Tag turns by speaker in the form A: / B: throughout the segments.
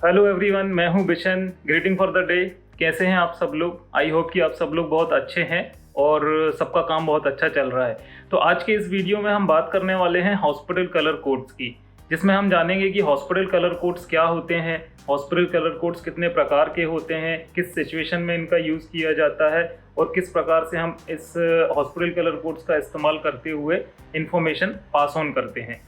A: Hello everyone, मैं हूं Bishan. Greeting for the day. कैसे हैं आप सब लोग? आई होप कि आप सब लोग बहुत अच्छे हैं और सबका काम बहुत अच्छा चल रहा है। तो आज के इस वीडियो में हम बात करने वाले हैं हॉस्पिटल कलर कोड्स की, जिसमें हम जानेंगे कि हॉस्पिटल कलर कोड्स क्या होते हैं, हॉस्पिटल कलर कोड्स कितने प्रकार के होते हैं, किस सिचुएशन में इनका यूज़ किया जाता है और किस प्रकार से हम इस हॉस्पिटल कलर कोड्स का इस्तेमाल करते हुए इंफॉर्मेशन पास ऑन करते हैं।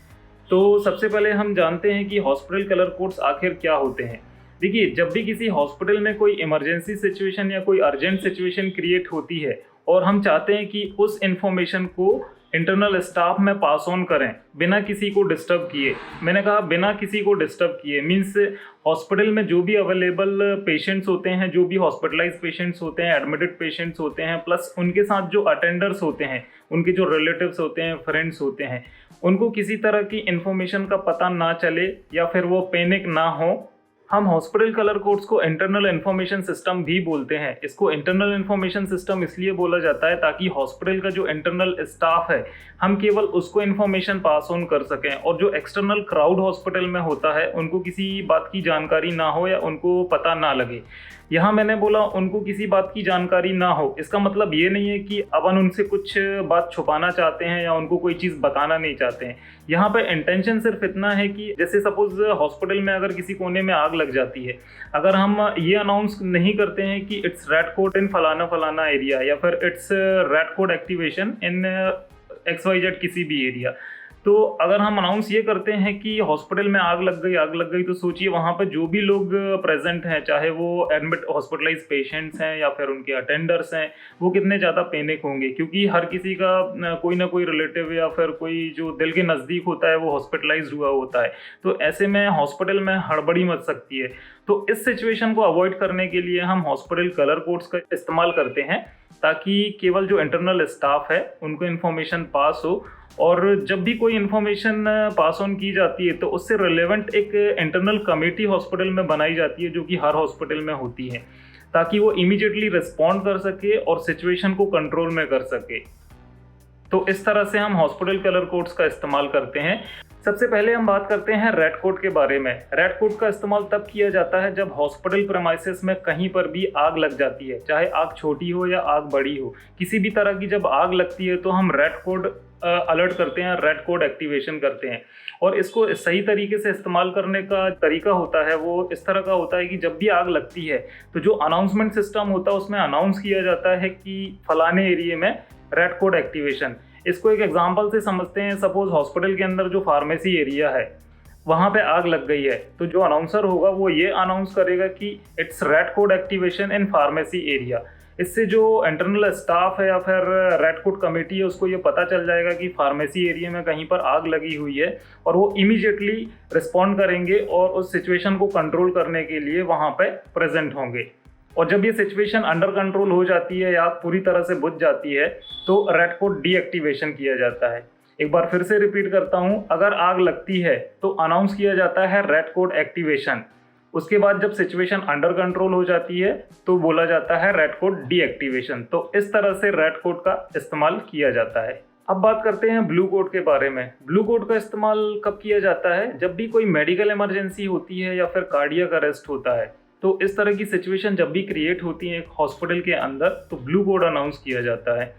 A: तो सबसे पहले हम जानते हैं कि हॉस्पिटल कलर कोड्स आखिर क्या होते हैं। देखिए, जब भी किसी हॉस्पिटल में कोई इमरजेंसी सिचुएशन या कोई अर्जेंट सिचुएशन क्रिएट होती है और हम चाहते हैं कि उस इंफॉर्मेशन को इंटरनल स्टाफ में पास ऑन करें बिना किसी को डिस्टर्ब किए। मैंने कहा बिना किसी को डिस्टर्ब किए, मीन्स हॉस्पिटल में जो भी अवेलेबल पेशेंट्स होते हैं, जो भी हॉस्पिटलाइज पेशेंट्स होते हैं, एडमिटेड पेशेंट्स होते हैं, प्लस उनके साथ जो अटेंडर्स होते हैं, उनके जो रिलेटिव्स होते हैं, फ्रेंड्स होते हैं, उनको किसी तरह की इन्फॉर्मेशन का पता ना चले या फिर वो पैनिक ना हो। हम हॉस्पिटल कलर कोड्स को इंटरनल इन्फॉर्मेशन सिस्टम भी बोलते हैं। इसको इंटरनल इन्फॉर्मेशन सिस्टम इसलिए बोला जाता है ताकि हॉस्पिटल का जो इंटरनल स्टाफ है, हम केवल उसको इन्फॉर्मेशन पास ऑन कर सकें और जो एक्सटर्नल क्राउड हॉस्पिटल में होता है उनको किसी बात की जानकारी ना हो या उनको पता ना लगे। यहाँ मैंने बोला उनको किसी बात की जानकारी ना हो, इसका मतलब ये नहीं है कि अपन उनसे कुछ बात छुपाना चाहते हैं या उनको कोई चीज़ बताना नहीं चाहते हैं। यहाँ पे इंटेंशन सिर्फ इतना है कि जैसे सपोज हॉस्पिटल में अगर किसी कोने में आग लग जाती है, अगर हम ये अनाउंस नहीं करते हैं कि इट्स रेड कोड इन फलाना फलाना एरिया या फिर it's red code activation in XYZ किसी भी एरिया, तो अगर हम अनाउंस ये करते हैं कि हॉस्पिटल में आग लग गई, तो सोचिए वहाँ पर जो भी लोग प्रेजेंट हैं, चाहे वो एडमिट हॉस्पिटलाइज पेशेंट्स हैं या फिर उनके अटेंडर्स हैं, वो कितने ज़्यादा पैनिक होंगे, क्योंकि हर किसी का कोई ना कोई रिलेटिव या फिर कोई जो दिल के नज़दीक होता है वो हॉस्पिटलाइज हुआ होता है। तो ऐसे में हॉस्पिटल में हड़बड़ी मच सकती है। तो इस सिचुएशन को अवॉइड करने के लिए हम हॉस्पिटल कलर कोड्स का इस्तेमाल करते हैं ताकि केवल जो इंटरनल स्टाफ है उनको इन्फॉर्मेशन पास हो, और जब भी कोई इन्फॉर्मेशन पास ऑन की जाती है तो उससे रिलेवेंट एक इंटरनल कमेटी हॉस्पिटल में बनाई जाती है जो कि हर हॉस्पिटल में होती है, ताकि वो इमीडिएटली रिस्पॉन्ड कर सके और सिचुएशन को कंट्रोल में कर सके। तो इस तरह से हम हॉस्पिटल कलर कोड्स का इस्तेमाल करते हैं। सबसे पहले हम बात करते हैं रेड कोड के बारे में। रेड कोड का इस्तेमाल तब किया जाता है जब हॉस्पिटल प्रेमाइसेस में कहीं पर भी आग लग जाती है, चाहे आग छोटी हो या आग बड़ी हो, किसी भी तरह की जब आग लगती है तो हम रेड कोड अलर्ट करते हैं, रेड कोड एक्टिवेशन करते हैं। और इसको सही तरीके से इस्तेमाल करने का तरीका होता है वो इस तरह का होता है कि जब भी आग लगती है तो जो अनाउंसमेंट सिस्टम होता है उसमें अनाउंस किया जाता है कि फलाने एरिया में रेड कोड एक्टिवेशन। इसको एक एग्जांपल से समझते हैं। सपोज हॉस्पिटल के अंदर जो फार्मेसी एरिया है वहाँ पे आग लग गई है, तो जो अनाउंसर होगा वो ये अनाउंस करेगा कि it's red code activation in pharmacy area. इससे जो इंटरनल स्टाफ है या फिर रेड कोड कमेटी है उसको ये पता चल जाएगा कि फार्मेसी एरिया में कहीं पर आग लगी हुई है और वो इमीडिएटली रिस्पॉन्ड करेंगे और उस सिचुएशन को कंट्रोल करने के लिए वहाँ पे प्रेजेंट होंगे। और जब ये सिचुएशन अंडर कंट्रोल हो जाती है या आग पूरी तरह से बुझ जाती है तो रेड कोड डीएक्टिवेशन किया जाता है। एक बार फिर से रिपीट करता हूँ, अगर आग लगती है तो अनाउंस किया जाता है रेड कोड एक्टिवेशन। उसके बाद जब सिचुएशन अंडर कंट्रोल हो जाती है तो बोला जाता है रेड कोड डीएक्टिवेशन। तो इस तरह से रेड कोड का इस्तेमाल किया जाता है। अब बात करते हैं ब्लू कोड के बारे में। ब्लू कोड का इस्तेमाल कब किया जाता है? जब भी कोई मेडिकल इमरजेंसी होती है या फिर कार्डियक अरेस्ट होता है, तो इस तरह की सिचुएशन जब भी क्रिएट होती है एक हॉस्पिटल के अंदर तो ब्लू कोड अनाउंस किया जाता है।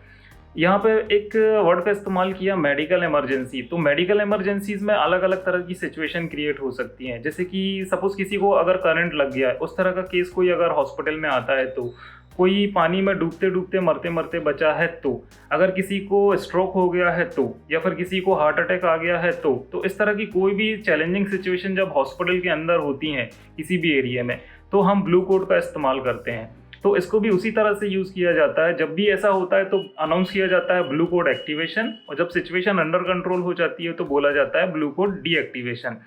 A: यहाँ पे एक वर्ड का इस्तेमाल किया, मेडिकल इमरजेंसी। तो मेडिकल इमरजेंसीज में अलग अलग तरह की सिचुएशन क्रिएट हो सकती हैं, जैसे कि सपोज किसी को अगर करंट लग गया है, उस तरह का केस कोई अगर हॉस्पिटल में आता है, तो कोई पानी में डूबते डूबते मरते मरते बचा है, तो अगर किसी को स्ट्रोक हो गया है तो, या फिर किसी को हार्ट अटैक आ गया है तो इस तरह की कोई भी चैलेंजिंग सिचुएशन जब हॉस्पिटल के अंदर होती हैं किसी भी एरिया में तो हम ब्लू कोड का इस्तेमाल करते हैं। तो इसको भी उसी तरह से यूज़ किया जाता है। जब भी ऐसा होता है तो अनाउंस किया जाता है ब्लू कोड एक्टिवेशन, और जब सिचुएशन अंडर कंट्रोल हो जाती है तो बोला जाता है ब्लू कोड डीएक्टिवेशन।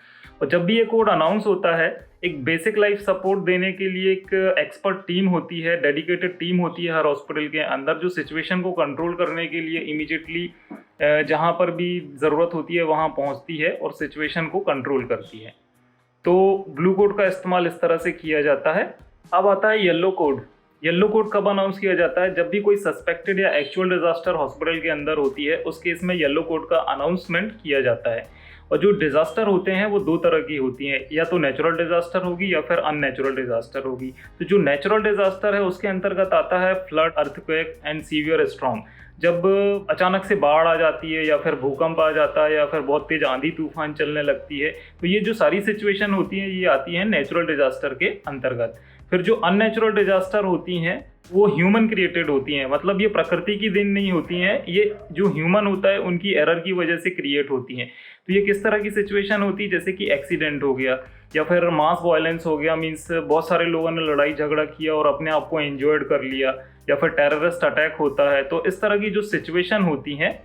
A: और जब भी ये कोड अनाउंस होता है, एक बेसिक लाइफ सपोर्ट देने के लिए एक एक्सपर्ट टीम होती है, डेडिकेटेड टीम होती है हर हॉस्पिटल के अंदर, जो सिचुएशन को कंट्रोल करने के लिए इमीडिएटली जहाँ पर भी ज़रूरत होती है वहाँ पहुँचती है और सिचुएशन को कंट्रोल करती है। तो ब्लू कोड का इस्तेमाल इस तरह से किया जाता है। अब आता है येलो कोड। येलो कोड कब अनाउंस किया जाता है? जब भी कोई सस्पेक्टेड या एक्चुअल डिजास्टर हॉस्पिटल के अंदर होती है, उस केस में येलो कोड का अनाउंसमेंट किया जाता है। और जो डिज़ास्टर होते हैं वो दो तरह की होती हैं, या तो नेचुरल डिज़ास्टर होगी या फिर अननेचुरल डिज़ास्टर होगी। तो जो नेचुरल डिज़ास्टर है उसके अंतर्गत आता है flood, earthquake and severe storm. जब अचानक से बाढ़ आ जाती है या फिर भूकंप आ जाता है या फिर बहुत तेज आंधी तूफान चलने लगती है, तो ये जो सारी सिचुएशन होती हैं ये आती हैं नेचुरल डिज़ास्टर के अंतर्गत। फिर जो अननेचुरल डिज़ास्टर होती हैं वो ह्यूमन क्रिएटेड होती हैं, मतलब ये प्रकृति की देन नहीं होती हैं, ये जो ह्यूमन होता है उनकी एरर की वजह से क्रिएट होती हैं। तो ये किस तरह की सिचुएशन होती है, जैसे कि एक्सीडेंट हो गया या फिर मास वायलेंस हो गया, मीन्स बहुत सारे लोगों ने लड़ाई झगड़ा किया और अपने आप को इंजर्ड कर लिया, या फिर टेररिस्ट अटैक होता है। तो इस तरह की जो सिचुएशन होती हैं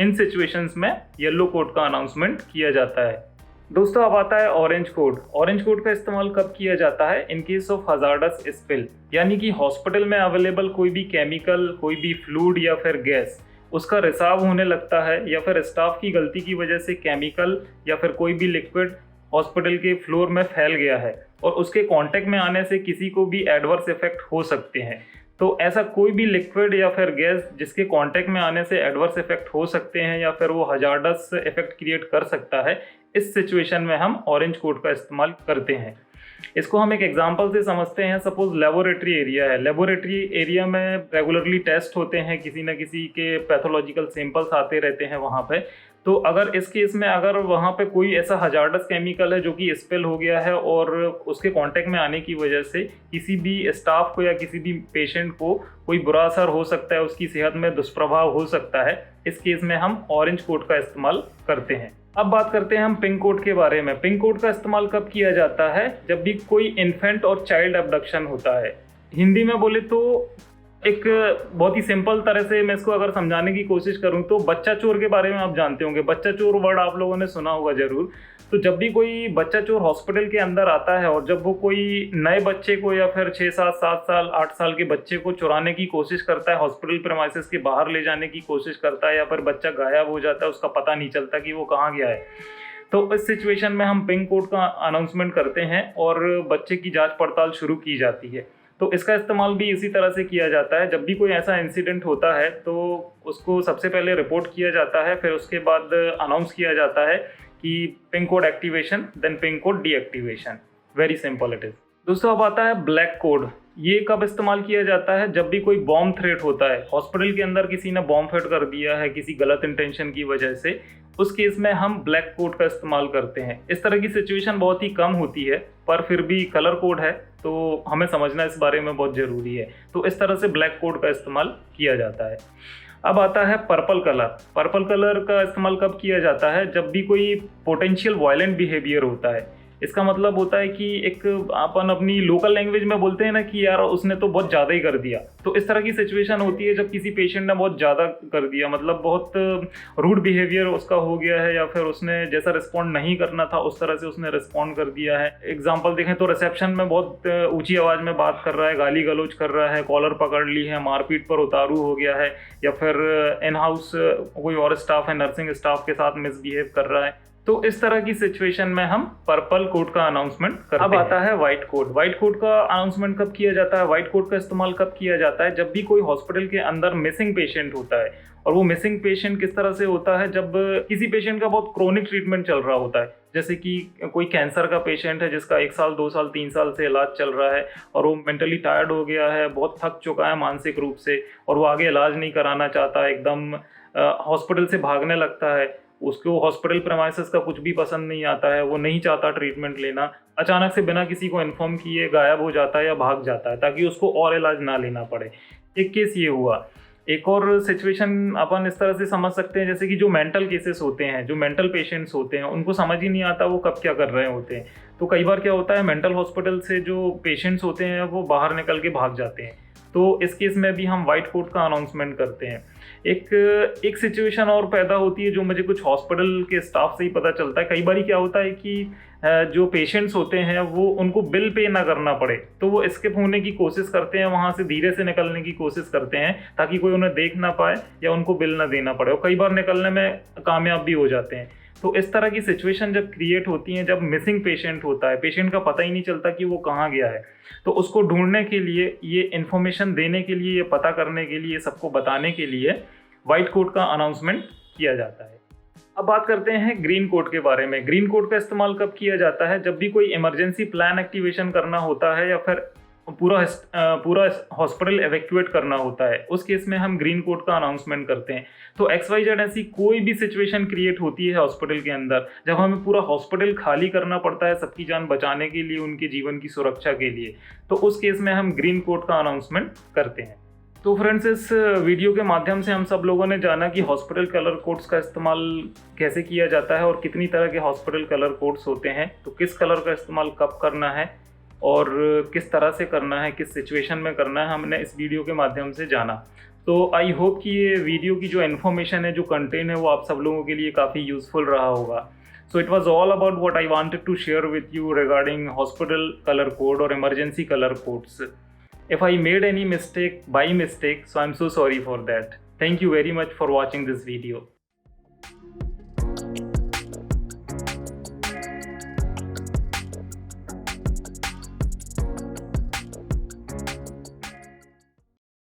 A: इन सिचुएशंस में येलो कोड का अनाउंसमेंट किया जाता है। दोस्तों अब आता है ऑरेंज कोड। ऑरेंज कोड का इस्तेमाल कब किया जाता है? In case of hazardous spill, यानी कि हॉस्पिटल में अवेलेबल कोई भी केमिकल, कोई भी फ्लूइड या फिर गैस, उसका रिसाव होने लगता है, या फिर स्टाफ की गलती की वजह से केमिकल या फिर कोई भी लिक्विड हॉस्पिटल के फ्लोर में फैल गया है और उसके कांटेक्ट में आने से किसी को भी एडवर्स इफेक्ट हो सकते हैं। तो ऐसा कोई भी लिक्विड या फिर गैस जिसके कांटेक्ट में आने से एडवर्स इफेक्ट हो सकते हैं या फिर वो हजार्डस इफेक्ट क्रिएट कर सकता है, इस सिचुएशन में हम ऑरेंज कोड का इस्तेमाल करते हैं। इसको हम एक एग्जांपल से समझते हैं। सपोज लेबोरेटरी एरिया है, लेबोरेटरी एरिया में रेगुलरली टेस्ट होते हैं, किसी न किसी के पैथोलॉजिकल सैंपल्स आते रहते हैं वहाँ पे। तो अगर इस केस में अगर वहाँ पे कोई ऐसा हजार्डस केमिकल है जो कि स्पिल हो गया है और उसके कांटेक्ट में आने की वजह से किसी भी स्टाफ को या किसी भी पेशेंट को कोई बुरा असर हो सकता है, उसकी सेहत में दुष्प्रभाव हो सकता है, इस केस में हम ऑरेंज कोड का इस्तेमाल करते हैं। अब बात करते हैं हम पिंक कोड के बारे में। पिंक कोड का इस्तेमाल कब किया जाता है? जब भी कोई इन्फेंट और चाइल्ड अबडक्शन होता है। हिंदी में बोले तो एक बहुत ही सिंपल तरह से मैं इसको अगर समझाने की कोशिश करूं तो बच्चा चोर के बारे में आप जानते होंगे। बच्चा चोर वर्ड आप लोगों ने सुना होगा जरूर। तो जब भी कोई बच्चा चोर हॉस्पिटल के अंदर आता है और जब वो कोई नए बच्चे को या फिर 6 साल 7 साल 8 साल के बच्चे को चुराने की कोशिश करता है, हॉस्पिटल प्रेमाइसेस के बाहर ले जाने की कोशिश करता है, या फिर बच्चा गायब हो जाता है, उसका पता नहीं चलता कि वो कहाँ गया है, तो इस सिचुएशन में हम पिंक कोड का अनाउंसमेंट करते हैं और बच्चे की जांच पड़ताल शुरू की जाती है। तो इसका इस्तेमाल भी इसी तरह से किया जाता है। जब भी कोई ऐसा इंसिडेंट होता है तो उसको सबसे पहले रिपोर्ट किया जाता है, फिर उसके बाद अनाउंस किया जाता है कि pin code activation then pin code deactivation. Very simple it is. दोस्तों अब आता है ब्लैक कोड। ये कब इस्तेमाल किया जाता है? जब भी कोई बॉम्ब थ्रेट होता है, हॉस्पिटल के अंदर किसी ने बॉम्ब थ्रेट कर दिया है किसी गलत इंटेंशन की वजह से, उस केस में हम ब्लैक कोड का इस्तेमाल करते हैं। इस तरह की सिचुएशन बहुत ही कम होती है, पर फिर भी कलर कोड है तो हमें समझना इस बारे में बहुत ज़रूरी है। तो इस तरह से ब्लैक कोड का इस्तेमाल किया जाता है। अब आता है पर्पल कलर। पर्पल कलर का इस्तेमाल कब किया जाता है? जब भी कोई पोटेंशियल वायलेंट बिहेवियर होता है। इसका मतलब होता है कि एक अपन अपनी लोकल लैंग्वेज में बोलते हैं ना कि यार उसने तो बहुत ज़्यादा ही कर दिया। तो इस तरह की सिचुएशन होती है जब किसी पेशेंट ने बहुत ज़्यादा कर दिया, मतलब बहुत रूड बिहेवियर उसका हो गया है, या फिर उसने जैसा रिस्पॉन्ड नहीं करना था उस तरह से उसने रिस्पॉन्ड कर दिया है। एग्जाम्पल देखें तो रिसेप्शन में बहुत ऊंची आवाज़ में बात कर रहा है, गाली गलौज कर रहा है, कॉलर पकड़ ली है, मारपीट पर उतारू हो गया है, या फिर इन हाउस कोई और स्टाफ है नर्सिंग स्टाफ के साथ मिसबिहेव कर रहा है। तो इस तरह की सिचुएशन में हम पर्पल कोड का अनाउंसमेंट करते हैं। अब आता है व्हाइट कोड। व्हाइट कोड का अनाउंसमेंट कब किया जाता है? व्हाइट कोड का इस्तेमाल कब किया जाता है? जब भी कोई हॉस्पिटल के अंदर मिसिंग पेशेंट होता है। और वो मिसिंग पेशेंट किस तरह से होता है? जब किसी पेशेंट का बहुत क्रोनिक ट्रीटमेंट चल रहा होता है, जैसे कि कोई कैंसर का पेशेंट है जिसका 1 साल 2 साल 3 साल से इलाज चल रहा है और वो मेंटली टायर्ड हो गया है, बहुत थक चुका है मानसिक रूप से, और वो आगे इलाज नहीं कराना चाहता, एकदम हॉस्पिटल से भागने लगता है। उसको हॉस्पिटल प्रेमाइसेस का कुछ भी पसंद नहीं आता है, वो नहीं चाहता ट्रीटमेंट लेना, अचानक से बिना किसी को इन्फॉर्म किए गायब हो जाता है या भाग जाता है ताकि उसको और इलाज ना लेना पड़े। एक केस ये हुआ। एक और सिचुएशन अपन इस तरह से समझ सकते हैं, जैसे कि जो मेंटल केसेस होते हैं, जो मेंटल पेशेंट्स होते हैं, उनको समझ ही नहीं आता वो कब क्या कर रहे होते हैं। तो कई बार क्या होता है, मेंटल हॉस्पिटल से जो पेशेंट्स होते हैं वो बाहर निकल के भाग जाते हैं। तो इस केस में भी हम व्हाइट कोड का अनाउंसमेंट करते हैं। एक सिचुएशन और पैदा होती है जो मुझे कुछ हॉस्पिटल के स्टाफ से ही पता चलता है। कई बार क्या होता है कि जो पेशेंट्स होते हैं वो उनको बिल पे ना करना पड़े, तो वो स्किप होने की कोशिश करते हैं, वहाँ से धीरे से निकलने की कोशिश करते हैं ताकि कोई उन्हें देख ना पाए या उनको बिल ना देना पड़े, और कई बार निकलने में कामयाब भी हो जाते हैं। तो इस तरह की सिचुएशन जब क्रिएट होती हैं, जब मिसिंग पेशेंट होता है, पेशेंट का पता ही नहीं चलता कि वो कहाँ गया है, तो उसको ढूंढने के लिए, ये इन्फॉर्मेशन देने के लिए, ये पता करने के लिए, सबको बताने के लिए व्हाइट कोड का अनाउंसमेंट किया जाता है। अब बात करते हैं ग्रीन कोड के बारे में। ग्रीन कोड का इस्तेमाल कब किया जाता है? जब भी कोई इमरजेंसी प्लान एक्टिवेशन करना होता है या फिर पूरा हॉस्पिटल एवैक्यूएट करना होता है, उस केस में हम ग्रीन कोड का अनाउंसमेंट करते हैं। तो XYZ ऐसी कोई भी सिचुएशन क्रिएट होती है हॉस्पिटल के अंदर जब हमें पूरा हॉस्पिटल खाली करना पड़ता है सबकी जान बचाने के लिए, उनके जीवन की सुरक्षा के लिए, तो उस केस में हम ग्रीन कोड का अनाउंसमेंट करते हैं। तो फ्रेंड्स, इस वीडियो के माध्यम से हम सब लोगों ने जाना कि हॉस्पिटल कलर कोड्स का इस्तेमाल कैसे किया जाता है और कितनी तरह के हॉस्पिटल कलर कोड्स होते हैं, तो किस कलर का इस्तेमाल कब करना है और किस तरह से करना है, किस सिचुएशन में करना है, हमने इस वीडियो के माध्यम से जाना। तो आई होप कि ये वीडियो की जो इन्फॉर्मेशन है, जो कंटेंट है, वो आप सब लोगों के लिए काफ़ी यूज़फुल रहा होगा। So it was all about what I wanted to share with you regarding hospital color code or emergency color codes. If I made any mistake by mistake, so I'm so sorry for that. Thank you very much for watching this video.